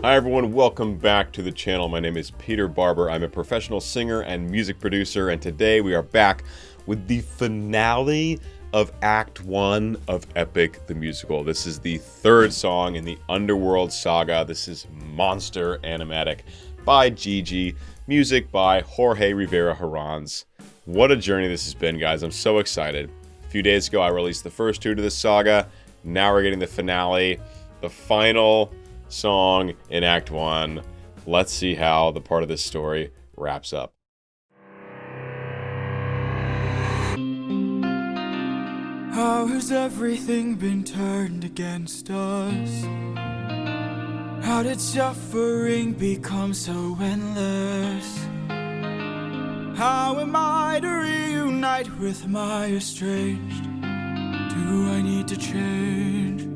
Hi everyone, welcome back to the channel. My name is Peter Barber. I'm a professional singer and music producer, and today we are back with the finale of Act 1 of Epic the Musical. This is the third song in the Underworld saga. This is Monster Animatic by Gigi, music by Jorge Rivera-herrans. What a journey this has been, guys. I'm so excited. A few days ago, I released the first two to this saga. Now we're getting the finale, the final song in Act 1. Let's see how the part of this story wraps up. How has everything been turned against us? How did suffering become so endless? How am I to reunite with my estranged? Do I need to change?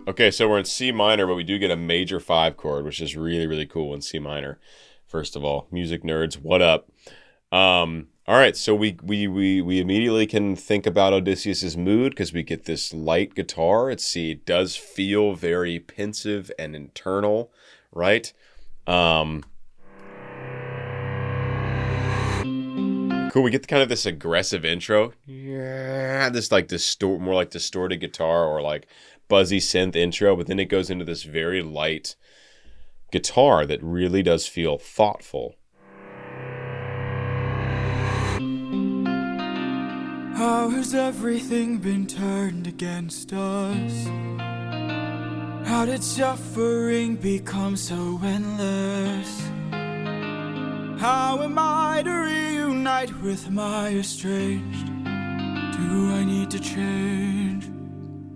Okay, so we're in C minor, but we do get a major 5 chord, which is really, really cool in C minor. First of all, music nerds, what up? All right, so we immediately can think about Odysseus's mood because we get this light guitar. It does feel very pensive and internal, right? Cool. We get kind of this aggressive intro. Yeah, this like more like distorted guitar or like buzzy synth intro, but then it goes into this very light guitar that really does feel thoughtful. How has everything been turned against us? How did suffering become so endless? How am I to reunite with my estranged? Do I need to change?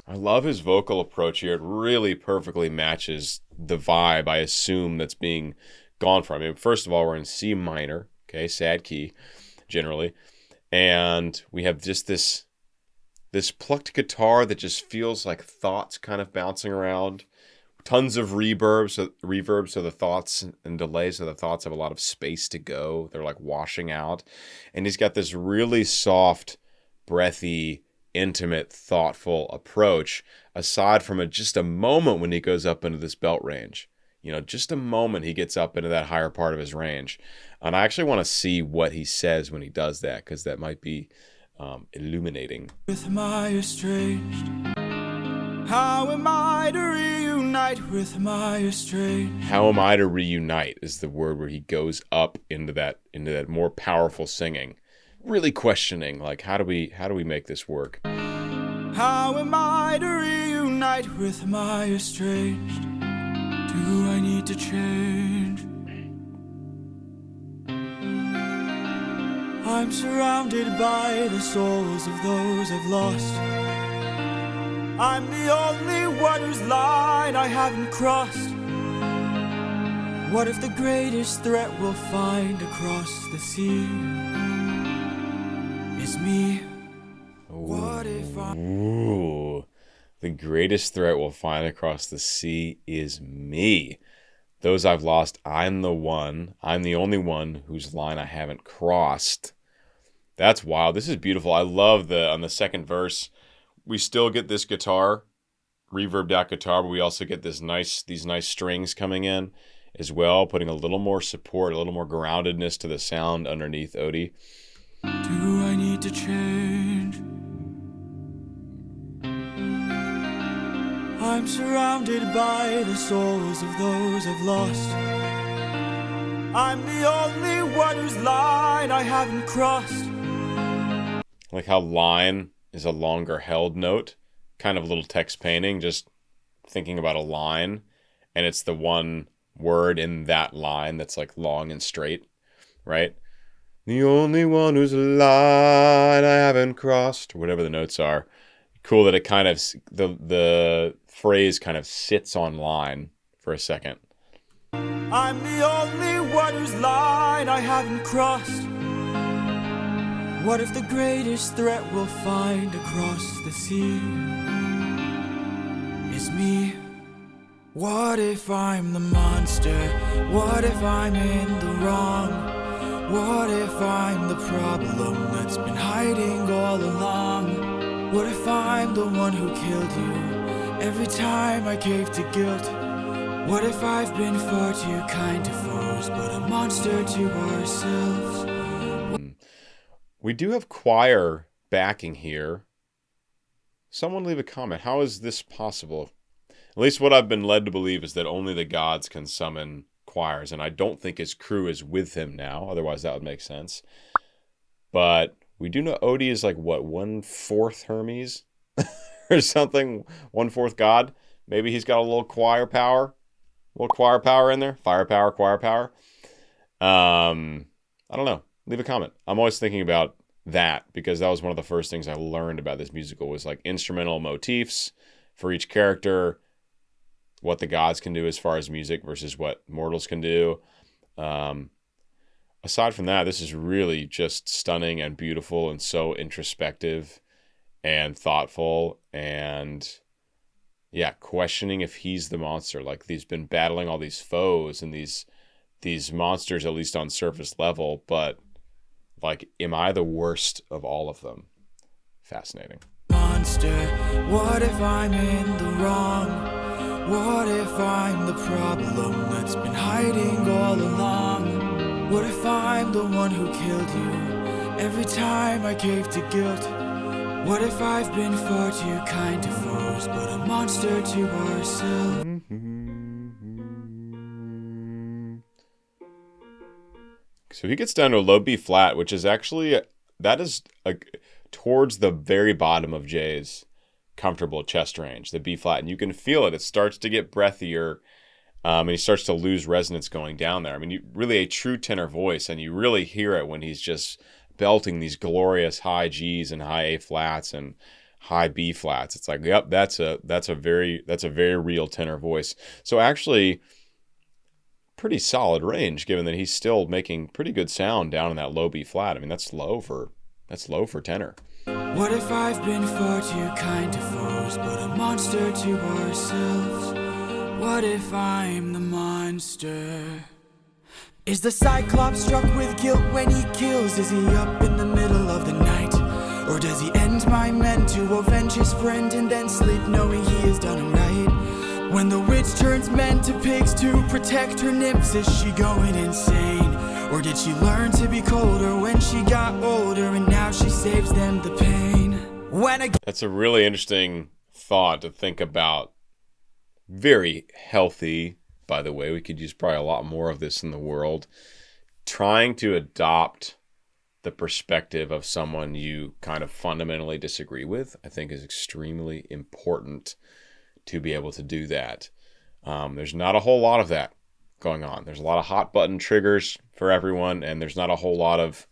I love his vocal approach here. It really perfectly matches the vibe, I assume, that's being gone for. I mean, first of all, we're in C minor, okay, sad key, generally. And we have just this plucked guitar that just feels like thoughts kind of bouncing around. Tons of reverb, so the thoughts and delays, so the thoughts have a lot of space to go. They're like washing out. And he's got this really soft, breathy, intimate, thoughtful approach, aside from just a moment when he goes up into this belt range. You know, just a moment he gets up into that higher part of his range. And I actually want to see what he says when he does that, because that might be illuminating. With my estranged, how am I to reunite with my estranged? How am I to reunite is the word where he goes up into that more powerful singing. Really questioning, like, how do we make this work? How am I to reunite with my estranged? Do I need to change? I'm surrounded by the souls of those I've lost. I'm the only one whose line I haven't crossed. What if the greatest threat we'll find across the sea is me? What if Ooh, the greatest threat we'll find across the sea is me. Those I've lost, I'm the only one whose line I haven't crossed. That's wild. This is beautiful. I love on the second verse, we still get this guitar, reverbed out guitar, but we also get these nice strings coming in as well, putting a little more support, a little more groundedness to the sound underneath Odie. do I need to change? I'm surrounded by the souls of those I've lost. I'm the only one whose line I haven't crossed. Like how line is a longer held note, kind of a little text painting, just thinking about a line, and it's the one word in that line that's like long and straight, right? The only one whose line I haven't crossed, or whatever the notes are. Cool that it kind of, the phrase kind of sits on line for a second. I'm the only one whose line I haven't crossed. What if the greatest threat we'll find across the sea is me? What if I'm the monster? What if I'm in the wrong? What if I'm the problem that's been hiding all along? What if I'm the one who killed you every time I cave to guilt? What if I've been far too kind to foes, but a monster to ourselves? We do have choir backing here. Someone leave a comment. How is this possible? At least what I've been led to believe is that only the gods can summon choirs, and I don't think his crew is with him now. Otherwise, that would make sense. But we do know Odie is like, what, 1/4 Hermes? Or something? 1/4 god? Maybe he's got a little choir power? A little choir power in there? Fire power, choir power? I don't know. Leave a comment. I'm always thinking about that because that was one of the first things I learned about this musical was like instrumental motifs for each character, what the gods can do as far as music versus what mortals can do. Aside from that, this is really just stunning and beautiful and so introspective and thoughtful and yeah, questioning if he's the monster. Like he's been battling all these foes and these monsters, at least on surface level, but like, am I the worst of all of them? Fascinating. Monster, what if I'm in the wrong? What if I'm the problem that's been hiding all along? What if I'm the one who killed you every time I cave to guilt? What if I've been far too kind to foes, but a monster to ourselves? So he gets down to a low B flat, which is actually, that is towards the very bottom of Jay's comfortable chest range, the B flat. And you can feel it. It starts to get breathier, and he starts to lose resonance going down there. I mean, really a true tenor voice, and you really hear it when he's just belting these glorious high G's and high A flats and high B flats. It's like, yep, that's a very real tenor voice. So actually, pretty solid range given that he's still making pretty good sound down in that low B flat. I mean, that's low for tenor. What if I've been far too kind to foes, but a monster to ourselves? What if I'm the monster? Is the Cyclops struck with guilt when he kills? Is he up in the middle of the night? Or does he end my men to avenge his friend and then sleep knowing he has done him right? When the witch turns men to pigs to protect her nymphs, is she going insane? Or did she learn to be colder when she got older and now she saves them the pain? That's a really interesting thought to think about. Very healthy, by the way. We could use probably a lot more of this in the world. Trying to adopt the perspective of someone you kind of fundamentally disagree with, I think is extremely important to be able to do that. There's not a whole lot of that going on. There's a lot of hot button triggers for everyone, and there's not a whole lot of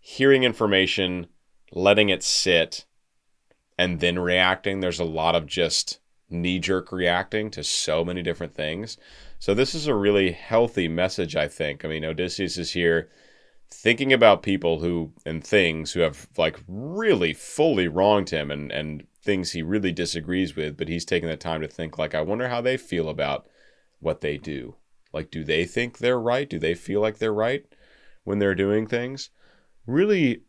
hearing information, letting it sit, and then reacting. There's a lot of just knee-jerk reacting to so many different things. So this is a really healthy message, I think. I mean, Odysseus is here thinking about people who and things who have like really fully wronged him and things he really disagrees with, but he's taking the time to think like, I wonder how they feel about what they do. Like, do they think they're right? Do they feel like they're right when they're doing things? Really,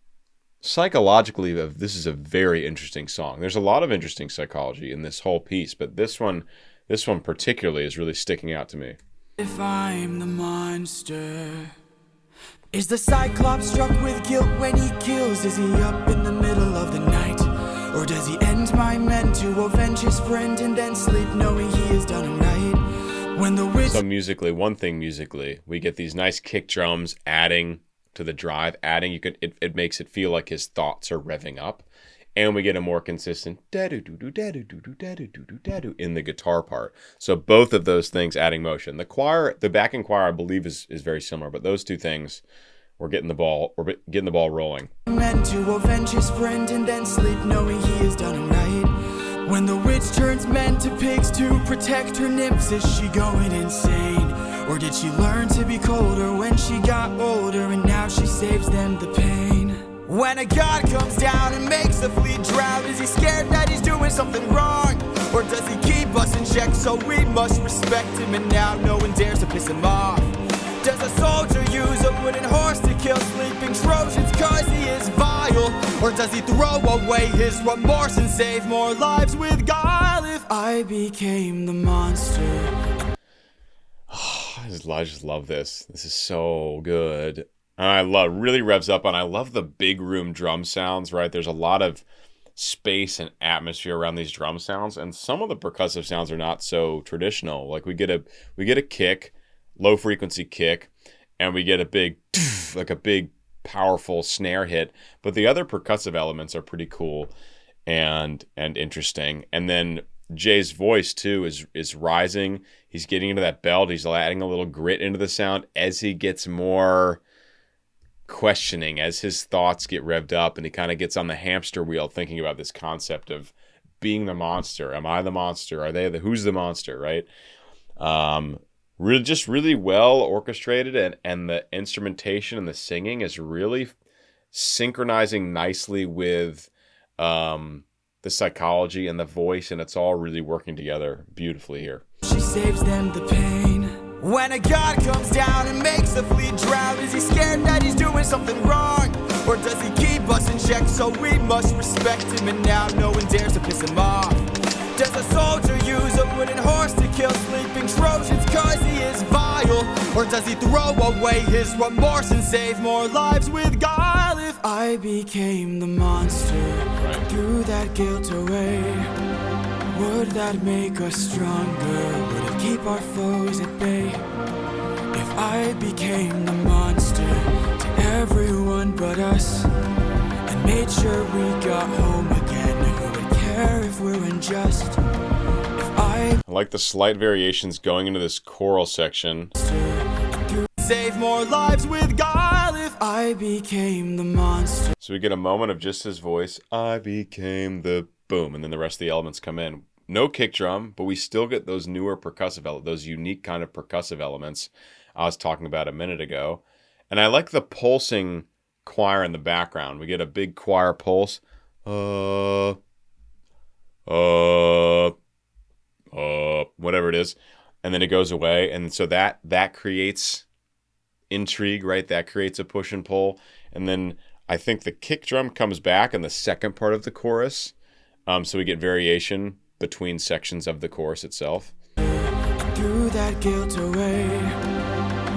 psychologically, this is a very interesting song. There's a lot of interesting psychology in this whole piece, but this one particularly is really sticking out to me. If I'm the monster, is the Cyclops struck with guilt when he kills? Is he up in the middle of the night? Or does he end my men to avenge his friend and then sleep knowing he has done him right? When the witch... So musically, we get these nice kick drums adding to the drive, it makes it feel like his thoughts are revving up, and we get a more consistent da-do-do-do-da-do-do-do-da-do-do-do-da-do in the guitar part. So both of those things adding motion. The choir, the backing choir, I believe is very similar, but those two things, we're getting the ball rolling. Meant to avenge his friend and then sleep knowing he has done him right. When the witch turns men to pigs to protect her nymphs, is she going insane? Or did she learn to be colder when she got older and now she saves them the pain? When a god comes down and makes a fleet drown, is he scared that he's doing something wrong? Or does he keep us in check so we must respect him and now no one dares to piss him off? Does a soldier use a wooden horse to kill sleeping Trojans cause he is vile? vile? Or does he throw away his remorse and save more lives with guile? If I became the monster. I just love this. This is so good. Really revs up, and I love the big room drum sounds, right? There's a lot of space and atmosphere around these drum sounds, and some of the percussive sounds are not so traditional. Like we get a kick, low frequency kick, and we get a big like a big powerful snare hit, but the other percussive elements are pretty cool and interesting. And then Jay's voice too is rising. He's getting into that belt. He's adding a little grit into the sound as he gets more questioning, as his thoughts get revved up, and he kind of gets on the hamster wheel thinking about this concept of being the monster. Am I the monster? Are they who's the monster, right? Really well orchestrated, and the instrumentation and the singing is really synchronizing nicely with the psychology and the voice, and it's all really working together beautifully here. She saves them the pain. When a god comes down and makes a fleet drown, is he scared that he's doing something wrong? Or does he keep us in check so we must respect him, and now no one dares to piss him off? Does a soldier use a wooden horse to kill sleeping Trojans cause he is vile? Or does he throw away his remorse and save more lives with guile? If I became the monster, threw that guilt away, would that make us stronger? Would it keep our foes at bay? If I became the monster to everyone but us, and made sure we got home again, who would care if we're unjust? If I like the slight variations going into this choral section. Save more lives with guile. If I became the monster. So we get a moment of just his voice. I became the boom, and then the rest of the elements come in. No kick drum, but we still get those newer percussive elements, those unique kind of percussive elements I was talking about a minute ago. And I like the pulsing choir in the background. We get a big choir pulse. Whatever it is. And then it goes away. And so that creates intrigue, right? That creates a push and pull. And then I think the kick drum comes back in the second part of the chorus. So we get variation between sections of the chorus itself. Threw that guilt away,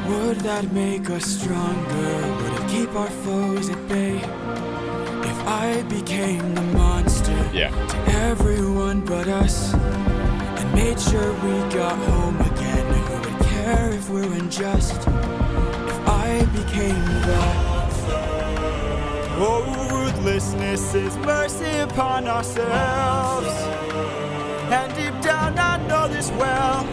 would that make us stronger? Would it keep our foes at bay? If I became the monster to everyone but us, and made sure we got home again, who would care if we're unjust? If I became the ruthlessness is mercy upon ourselves. And deep down I know this well.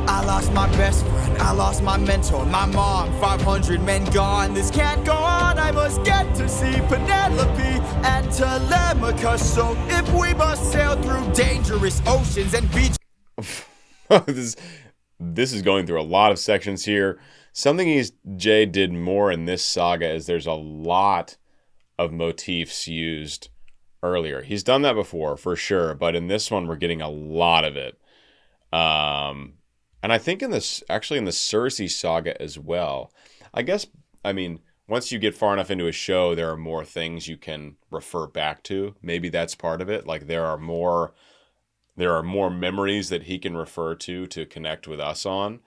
I lost my best friend, I lost my mentor, my mom, 500 men gone. This can't go on, I must get to see Penelope and Telemachus. So if we must sail through dangerous oceans and beaches. This is going through a lot of sections here. Something Jay did more in this saga is there's a lot of motifs used earlier. He's done that before for sure, but in this one we're getting a lot of it. And I think in the Cersei saga as well. Once you get far enough into a show, there are more things you can refer back to. Maybe that's part of it. Like there are more memories that he can refer to connect with us on.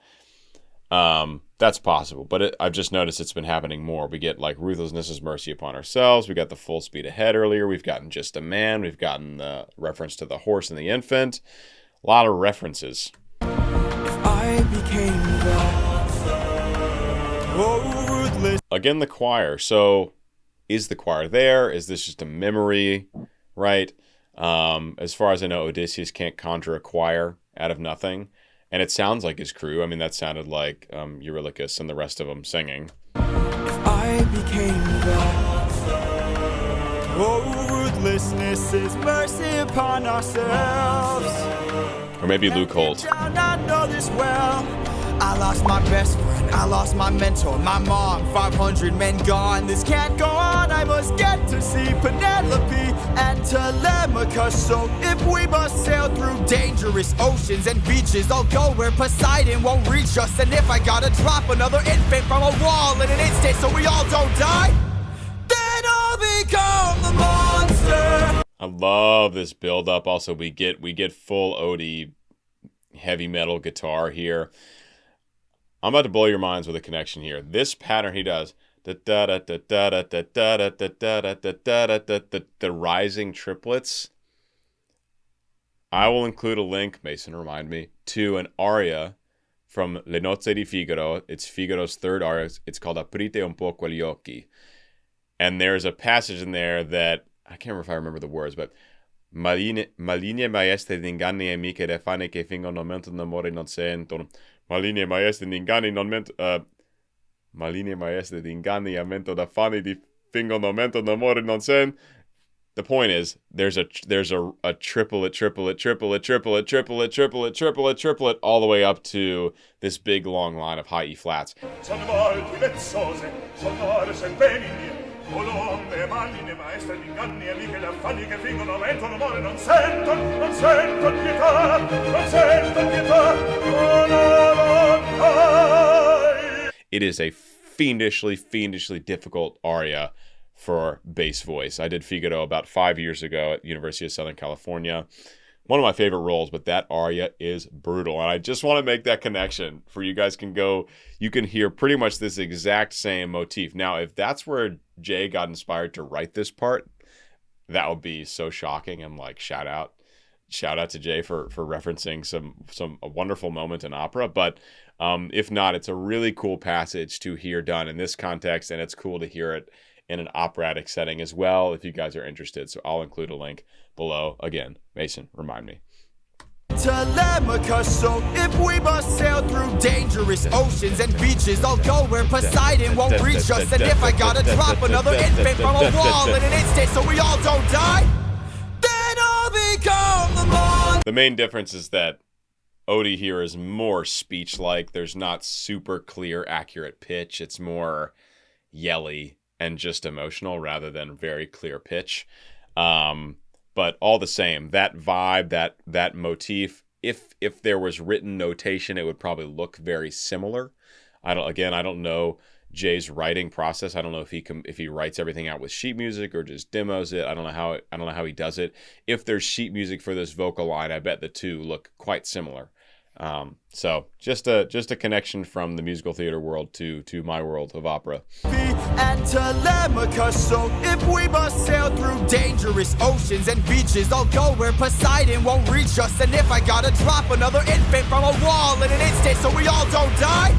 That's possible, but I've just noticed it's been happening more. We get like ruthlessness is mercy upon ourselves. We got the full speed ahead earlier. We've gotten just a man. We've gotten the reference to the horse and the infant. A lot of references. I became ruthless. Again, the choir. So is the choir there? Is this just a memory? Right. As far as I know, Odysseus can't conjure a choir out of nothing. And it sounds like his crew. I mean, that sounded like Eurylochus and the rest of them singing. I became ruthlessness is mercy upon ourselves. Or maybe Luke Holt. I know this well. I lost my best friend, I lost my mentor, my mom, 500 men gone. This can't go on, I must get to see Penelope and Telemachus. So if we must sail through dangerous oceans and beaches, I'll go where Poseidon won't reach us. And if I gotta drop another infant from a wall in an instant so we all don't die, then I'll I'll become the monster. I love this build up. Also, we get full Odie heavy metal guitar here. I'm about to blow your minds with a connection here. This pattern he does, the rising triplets. I will include a link, Mason, remind me, to an aria from Le Nozze di Figaro. It's Figaro's third aria. It's called Aprite un po' quegli occhi. And there's a passage in there that, I can't remember if I remember the words, but Maline maestre d'inganni e amiche de fane che fingono momento d'amore non sentono. Maline maestre d'inganni non mentono. Maline maestre d'inganni a mento da fane di fingono momento d'amore non sen. The point is, there's a triplet, all the way up to this big long line of high E flats. It is a fiendishly difficult aria for bass voice. I did Figaro about 5 years ago at University of Southern California. One of my favorite roles, but that aria is brutal. And I just want to make that connection for you guys you can hear pretty much this exact same motif. Now, if that's where Jay got inspired to write this part, that would be so shocking. And like, shout out to Jay for referencing a wonderful moment in opera. But if not, it's a really cool passage to hear done in this context, and it's cool to hear it in an operatic setting as well, if you guys are interested. So I'll include a link below. Again, Mason, remind me. Telemachus, so if we must sail through dangerous oceans and beaches, I'll go where Poseidon won't reach us. And if I gotta drop another infant from a wall in an instant so we all don't die, then I'll become the monster. The main difference is that Odie here is more speech-like. There's not super clear, accurate pitch. It's more yelly and just emotional rather than very clear pitch. But all the same, that vibe, that motif, if there was written notation, it would probably look very similar. I don't know Jay's writing process. I don't know if he writes everything out with sheet music or just demos it. I don't know how he does it. If there's sheet music for this vocal line, I bet the two look quite similar. So just a connection from the musical theater world to my world of opera. And Telemachus, so if we must sail through dangerous oceans and beaches, I'll go where Poseidon won't reach us. And if I gotta drop another infant from a wall in an instant so we all don't die,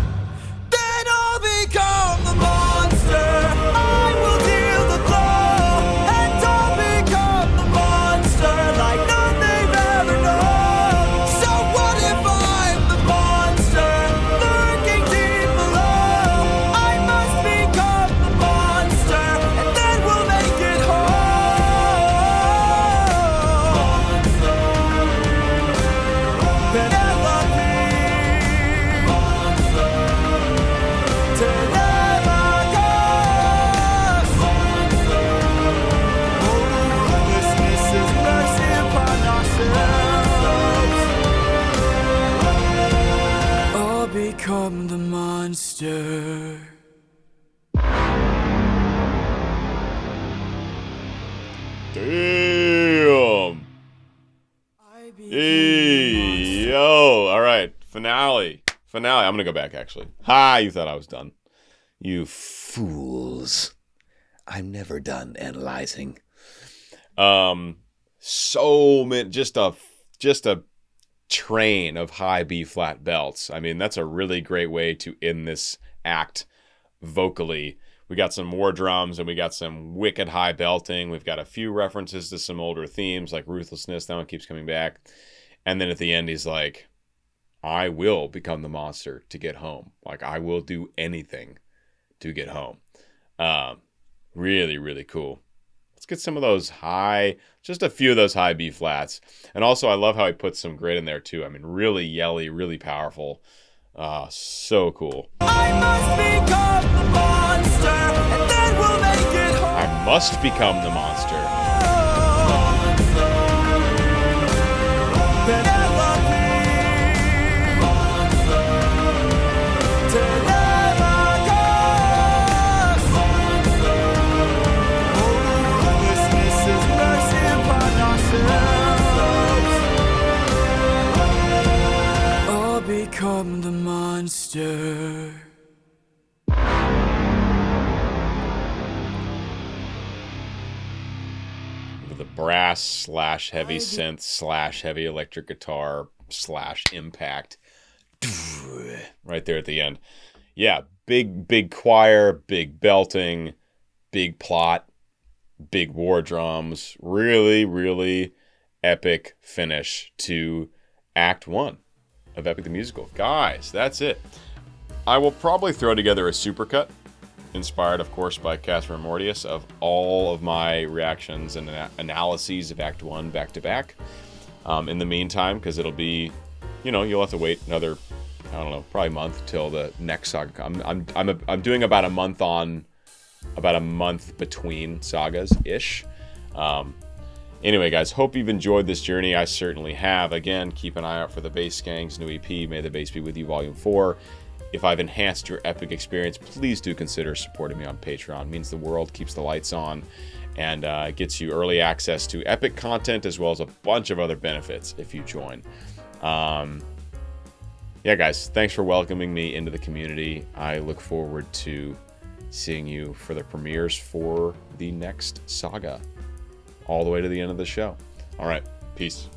then I'll become the monster. I will deal the blow, and I'll become the monster like none they've ever known. So what if I'm the monster lurking deep below? I must become the monster, and then we'll make it home. Penelope, Telemachus, hopelessness is mercy upon ourselves. I'll become the monster. Damn. I Hey, yo. All right. Finale. I'm going to go back, actually. Ha, you thought I was done. You fools. I'm never done analyzing. So many, just a train of high B flat belts. I mean, that's a really great way to end this act vocally. We got some more drums and we got some wicked high belting. We've got a few references to some older themes like Ruthlessness. That one keeps coming back. And then at the end, he's like, I will become the monster to get home. Like, I will do anything to get home. Really, really cool. Let's get some of those just a few of those high B flats. And also, I love how he puts some grit in there too. I mean, really yelly, really powerful. So cool. I must become the monster, and then we'll make it home. I must become the monster. Telemachus, brass slash heavy synth slash heavy electric guitar slash impact right there at the end. Yeah, big choir, big belting, big plot, big war drums. Really epic finish to Act 1 of Epic the Musical. Guys, that's it. I will probably throw together a supercut, inspired, of course, by Casper and Mortius, of all of my reactions and analyses of Act 1 back to back. In the meantime, because it'll be, you'll have to wait another, I don't know, probably a month till the next saga. I'm doing about a month between sagas ish. Anyway, guys, hope you've enjoyed this journey. I certainly have. Again, keep an eye out for the Bass Gang's new EP, May the Bass Be With You Volume 4. If I've enhanced your epic experience, please do consider supporting me on Patreon. It means the world, keeps the lights on, and gets you early access to epic content as well as a bunch of other benefits if you join. Yeah, guys, thanks for welcoming me into the community. I look forward to seeing you for the premieres for the next saga, all the way to the end of the show. All right, peace.